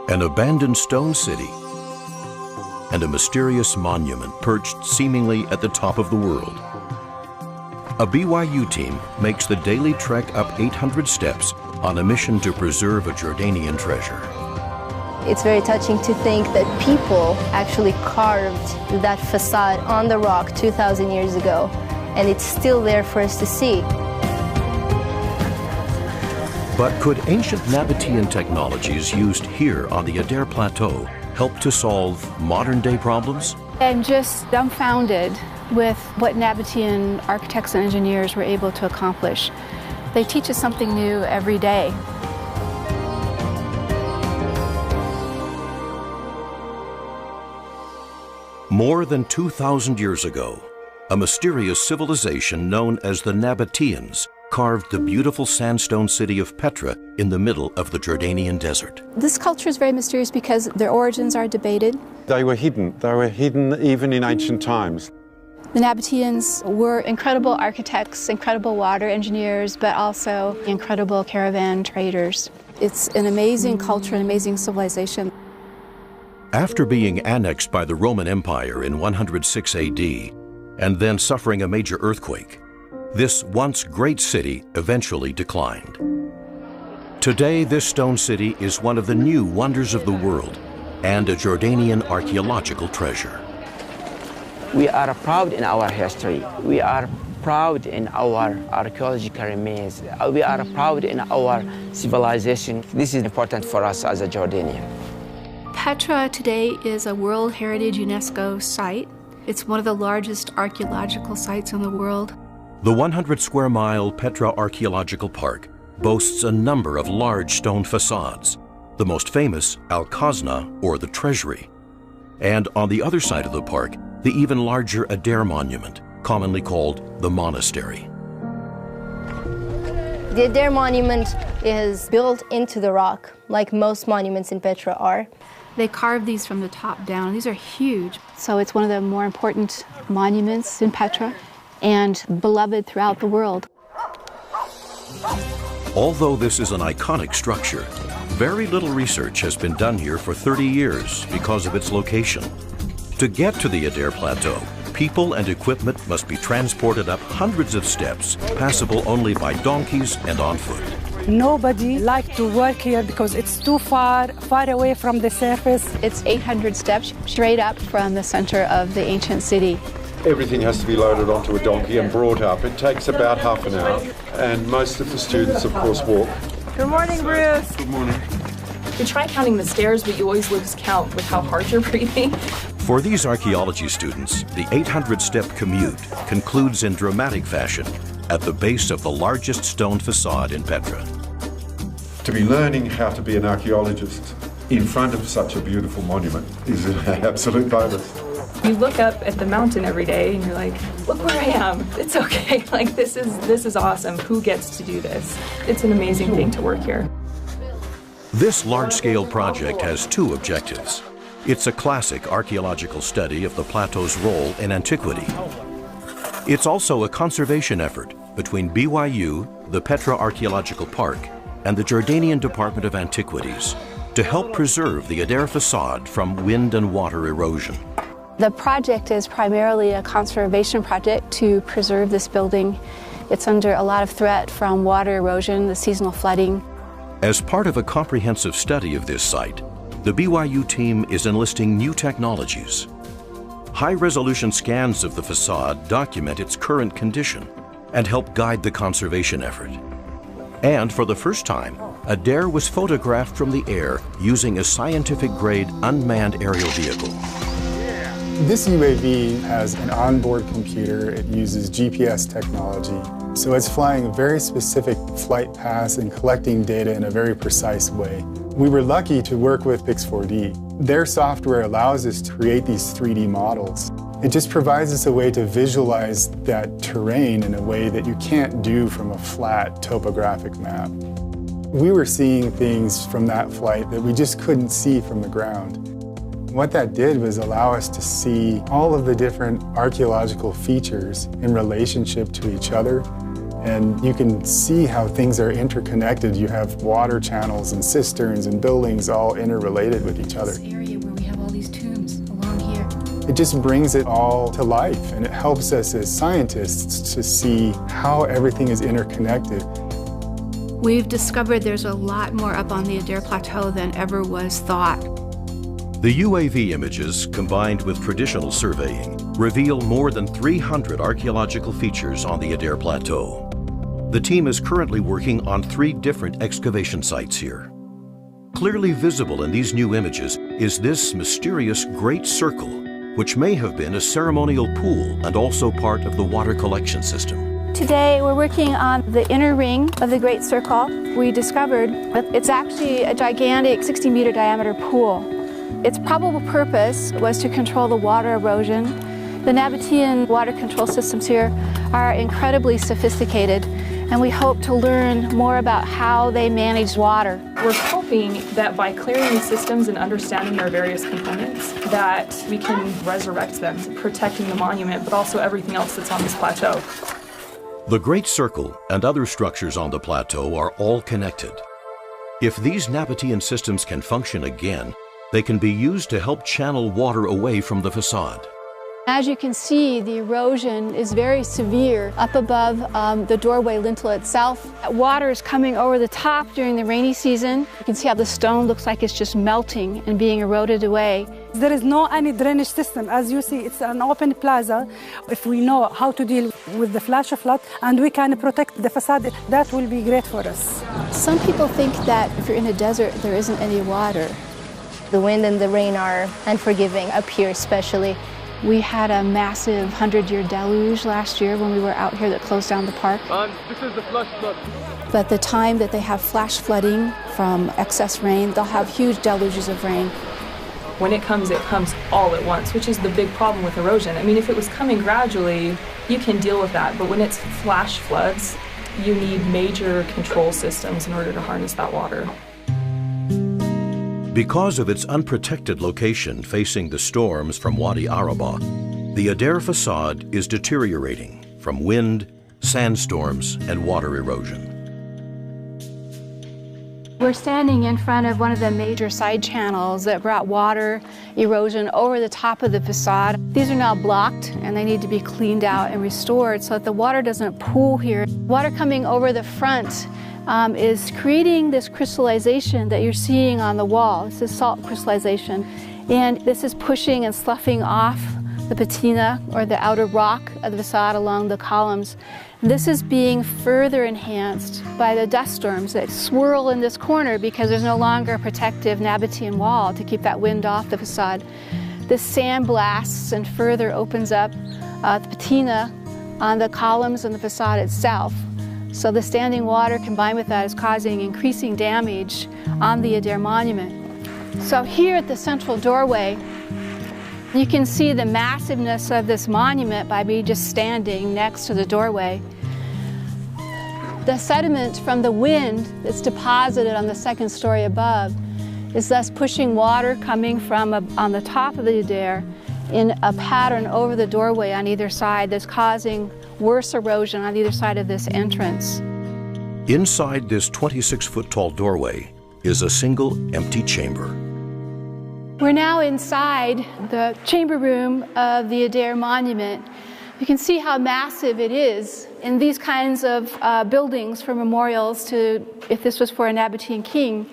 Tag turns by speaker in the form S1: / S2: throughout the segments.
S1: An abandoned stone city, and a mysterious monument perched seemingly at the top of the world. A BYU team makes the daily trek up 800 steps on a mission to preserve a Jordanian treasure.
S2: It's very touching to think that people actually carved that facade on the rock 2,000 years ago, and it's still there for us to see.
S1: But could ancient Nabatean technologies used here on the Adair Plateau help to solve modern-day problems?
S3: I'm just dumbfounded with what Nabatean architects and engineers were able to accomplish. They teach us something new every day.
S1: More than 2,000 years ago, a mysterious civilization known as the Nabateans carved the beautiful sandstone city of Petra in the middle of the Jordanian desert.
S3: This culture is very mysterious because their origins are debated.
S4: They were hidden. They were hidden even in ancient times.
S3: The Nabateans were incredible architects, incredible water engineers, but also incredible caravan traders. It's an amazing culture, an amazing civilization.
S1: After being annexed by the Roman Empire in 106 AD, and then suffering a major earthquake, this once great city eventually declined. Today, this stone city is one of the new wonders of the world and a Jordanian archaeological treasure.
S5: We are proud in our history. We are proud in our archaeological remains. We are proud in our civilization. This is important for us as a Jordanian.
S3: Petra today is a World Heritage UNESCO site. It's one of the largest archaeological sites in the world.
S1: The 100-square-mile Petra Archaeological Park boasts a number of large stone facades, the most famous Al-Khazna, or the Treasury, and on the other side of the park, the even larger Adair Monument, commonly called the Monastery.
S2: The Adair Monument is built into the rock, like most monuments in Petra are.
S3: They carved these from the top down. These are huge. So it's one of the more important monuments in Petra and beloved throughout the world.
S1: Although this is an iconic structure, very little research has been done here for 30 years because of its location. To get to the Adair Plateau, people and equipment must be transported up hundreds of steps, passable only by donkeys and on foot.
S6: Nobody likes to work here because it's too far away from the surface.
S3: It's 800 steps straight up from the center of the ancient city.
S4: Everything has to be loaded onto a donkey and brought up. It takes about half an hour, and most of the students, of course, walk.
S7: Good morning, Bruce.
S4: Good morning.
S7: You try counting the stairs, but you always lose count with how hard you're breathing.
S1: For these archaeology students, the 800-step commute concludes in dramatic fashion at the base of the largest stone facade in Petra.
S4: To be learning how to be an archaeologist in front of such a beautiful monument is an absolute bonus.
S7: You look up at the mountain every day and you're like, look where I am. It's okay. Like, this is awesome. Who gets to do this? It's an amazing thing to work here.
S1: This large-scale project has two objectives. It's a classic archaeological study of the plateau's role in antiquity. It's also a conservation effort between BYU, the Petra Archaeological Park, and the Jordanian Department of Antiquities to help preserve the Adair facade from wind and water erosion.
S3: The project is primarily a conservation project to preserve this building. It's under a lot of threat from water erosion, the seasonal flooding.
S1: As part of a comprehensive study of this site, the BYU team is enlisting new technologies. High-resolution scans of the facade document its current condition and help guide the conservation effort. And for the first time, Adair was photographed from the air using a scientific-grade unmanned aerial vehicle.
S8: This UAV has an onboard computer. It uses GPS technology. So it's flying a very specific flight paths and collecting data in a very precise way. We were lucky to work with Pix4D. Their software allows us to create these 3D models. It just provides us a way to visualize that terrain in a way that you can't do from a flat topographic map. We were seeing things from that flight that we just couldn't see from the ground. What that did was allow us to see all of the different archaeological features in relationship to each other And you can see how things are interconnected. You have water channels and cisterns and buildings all interrelated with each other.
S3: This area where we have all these tombs along here.
S8: It just brings it all to life, and it helps us as scientists to see how everything is interconnected.
S3: We've discovered there's a lot more up on the Deir Plateau than ever was thought.
S1: The UAV images, combined with traditional surveying, reveal more than 300 archaeological features on the Deir Plateau. The team is currently working on 3 different excavation sites here. Clearly visible in these new images is this mysterious Great Circle, which may have been a ceremonial pool and also part of the water collection system.
S3: Today we're working on the inner ring of the Great Circle. We discovered that it's actually a gigantic 60-meter diameter pool. Its probable purpose was to control the water erosion. The Nabatean water control systems here are incredibly sophisticated, and we hope to learn more about how they manage water.
S7: We're hoping that by clearing these systems and understanding their various components, that we can resurrect them, protecting the monument, but also everything else that's on this plateau.
S1: The Great Circle and other structures on the plateau are all connected. If these Nabatean systems can function again, they can be used to help channel water away from the facade.
S3: As you can see, the erosion is very severe up above the doorway lintel itself. Water is coming over the top during the rainy season. You can see how the stone looks like it's just melting and being eroded away.
S6: There is no any drainage system. As you see, it's an open plaza. If we know how to deal with the flash flood and we can protect the facade, that will be great for us.
S3: Some people think that if you're in a desert, there isn't any water.
S2: The wind and the rain are unforgiving up here especially.
S3: We had a massive 100-year deluge last year when we were out here that closed down the park.
S9: This is the flash flood.
S3: But the time that they have flash flooding from excess rain, they'll have huge deluges of rain.
S7: When it comes all at once, which is the big problem with erosion. I mean, if it was coming gradually, you can deal with that. But when it's flash floods, you need major control systems in order to harness that water.
S1: Because of its unprotected location facing the storms from Wadi Araba, the Deir facade is deteriorating from wind, sandstorms, and water erosion.
S3: We're standing in front of one of the major side channels that brought water erosion over the top of the facade. These are now blocked and they need to be cleaned out and restored so that the water doesn't pool here. Water coming over the front is creating this crystallization that you're seeing on the wall. This is salt crystallization. And this is pushing and sloughing off the patina, or the outer rock of the facade along the columns. This is being further enhanced by the dust storms that swirl in this corner because there's no longer a protective Nabatean wall to keep that wind off the facade. This sand blasts and further opens up the patina on the columns and the facade itself. So the standing water combined with that is causing increasing damage on the Deir monument. So here at the central doorway, you can see the massiveness of this monument by me just standing next to the doorway. The sediment from the wind that's deposited on the second story above is thus pushing water coming from on the top of the Deir in a pattern over the doorway on either side that's causing worse erosion on either side of this entrance.
S1: Inside this 26-foot tall doorway is a single empty chamber.
S3: We're now inside the chamber room of the Deir monument. You can see how massive it is. In these kinds of buildings for memorials to, if this was for a Nabatean king,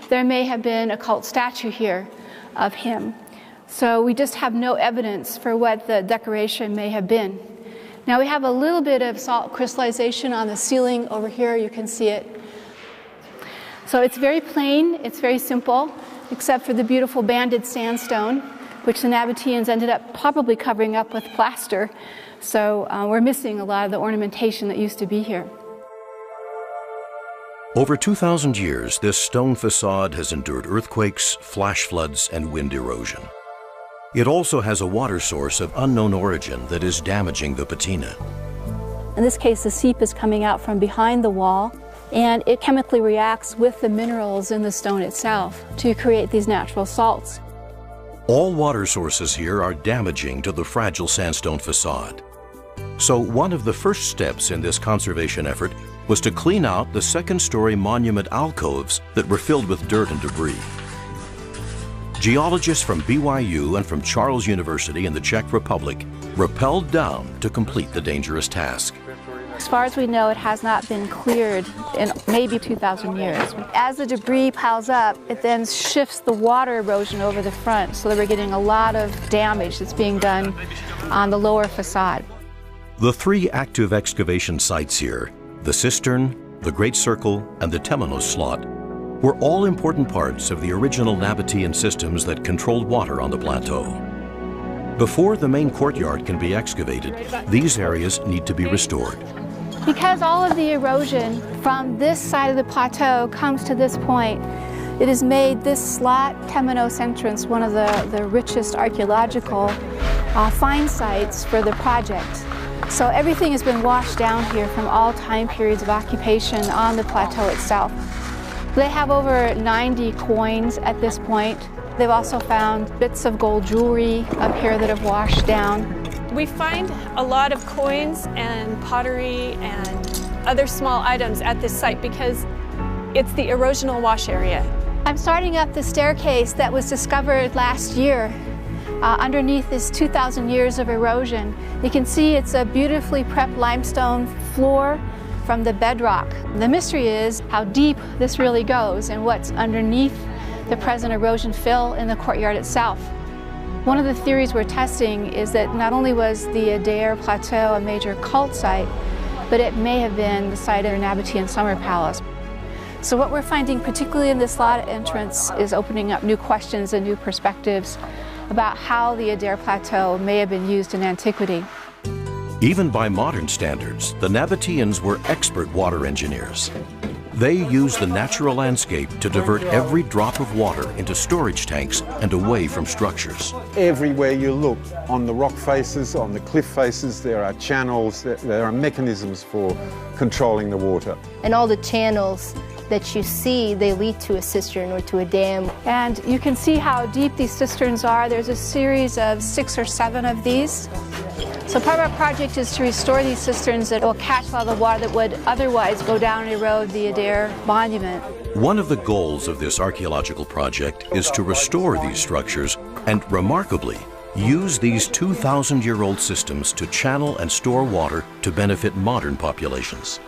S3: there may have been a cult statue here of him. So we just have no evidence for what the decoration may have been. Now we have a little bit of salt crystallization on the ceiling over here, you can see it. So it's very plain, it's very simple, except for the beautiful banded sandstone, which the Nabateans ended up probably covering up with plaster. So we're missing a lot of the ornamentation that used to be here.
S1: Over 2,000 years, this stone facade has endured earthquakes, flash floods, and wind erosion. It also has a water source of unknown origin that is damaging the patina.
S3: In this case, the seep is coming out from behind the wall, and it chemically reacts with the minerals in the stone itself to create these natural salts.
S1: All water sources here are damaging to the fragile sandstone facade. So one of the first steps in this conservation effort was to clean out the second-story monument alcoves that were filled with dirt and debris. Geologists from BYU and from Charles University in the Czech Republic rappelled down to complete the dangerous task.
S3: As far as we know, it has not been cleared in maybe 2,000 years. As the debris piles up, it then shifts the water erosion over the front, so that we're getting a lot of damage that's being done on the lower facade.
S1: The three active excavation sites here, the cistern, the Great Circle, and the Temenos slot, were all important parts of the original Nabatean systems that controlled water on the plateau. Before the main courtyard can be excavated, these areas need to be restored.
S3: Because all of the erosion from this side of the plateau comes to this point, it has made this slot, Temenos entrance, one of the richest archaeological find sites for the project. So everything has been washed down here from all time periods of occupation on the plateau itself. They have over 90 coins at this point. They've also found bits of gold jewelry up here that have washed down.
S9: We find a lot of coins and pottery and other small items at this site because it's the erosional wash area.
S3: I'm starting up the staircase that was discovered last year. Underneath is 2,000 years of erosion. You can see it's a beautifully prepped limestone floor from the bedrock. The mystery is how deep this really goes and what's underneath the present erosion fill in the courtyard itself. One of the theories we're testing is that not only was the Deir Plateau a major cult site, but it may have been the site of a Nabatean summer palace. So what we're finding, particularly in this slot entrance, is opening up new questions and new perspectives about how the Deir Plateau may have been used in antiquity.
S1: Even by modern standards, the Nabateans were expert water engineers. They used the natural landscape to divert every drop of water into storage tanks and away from structures.
S4: Everywhere you look, on the rock faces, on the cliff faces, there are channels, there are mechanisms for controlling the water.
S2: And all the channels that you see, they lead to a cistern or to a dam.
S3: And you can see how deep these cisterns are. There's a series of 6 or 7 of these. So part of our project is to restore these cisterns that will catch a lot of the water that would otherwise go down and erode the Deir monument.
S1: One of the goals of this archaeological project is to restore these structures and, remarkably, use these 2,000-year-old systems to channel and store water to benefit modern populations.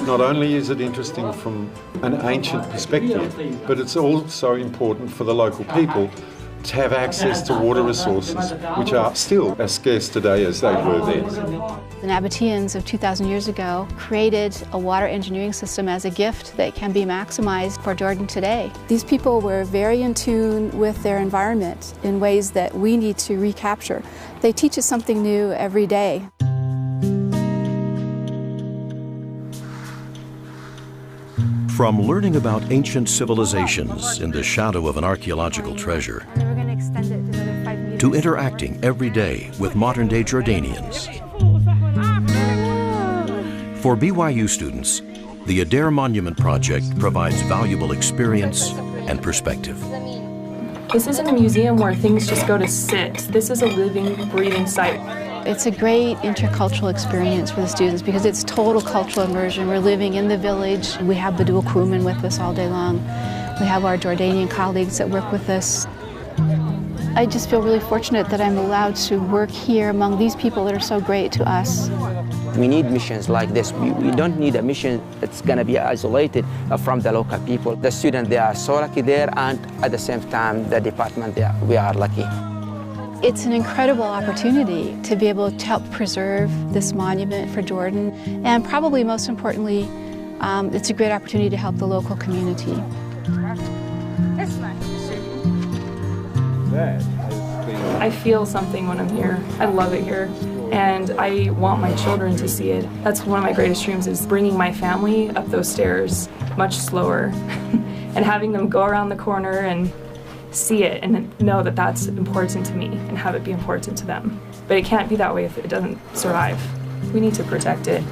S4: Not only is it interesting from an ancient perspective, but it's also important for the local people to have access to water resources, which are still as scarce today as they were then.
S3: The Nabateans of 2,000 years ago created a water engineering system as a gift that can be maximized for Jordan today. These people were very in tune with their environment in ways that we need to recapture. They teach us something new every day.
S1: From learning about ancient civilizations in the shadow of an archaeological treasure, to interacting every day with modern-day Jordanians. For BYU students, the Deir Monument Project provides valuable experience and perspective.
S7: This isn't a museum where things just go to sit. This is a living, breathing site.
S3: It's a great intercultural experience for the students because it's total cultural immersion. We're living in the village. We have Badul crewmen with us all day long. We have our Jordanian colleagues that work with us. I just feel really fortunate that I'm allowed to work here among these people that are so great to us.
S5: We need missions like this. We don't need a mission that's going to be isolated from the local people. The students, they are so lucky there, and at the same time, the department, we are lucky.
S3: It's an incredible opportunity to be able to help preserve this monument for Jordan, and probably most importantly, it's a great opportunity to help the local community.
S7: I feel something when I'm here. I love it here, and I want my children to see it. That's one of my greatest dreams, is bringing my family up those stairs much slower and having them go around the corner and see it and know that that's important to me and have it be important to them. But it can't be that way if it doesn't survive. We need to protect it.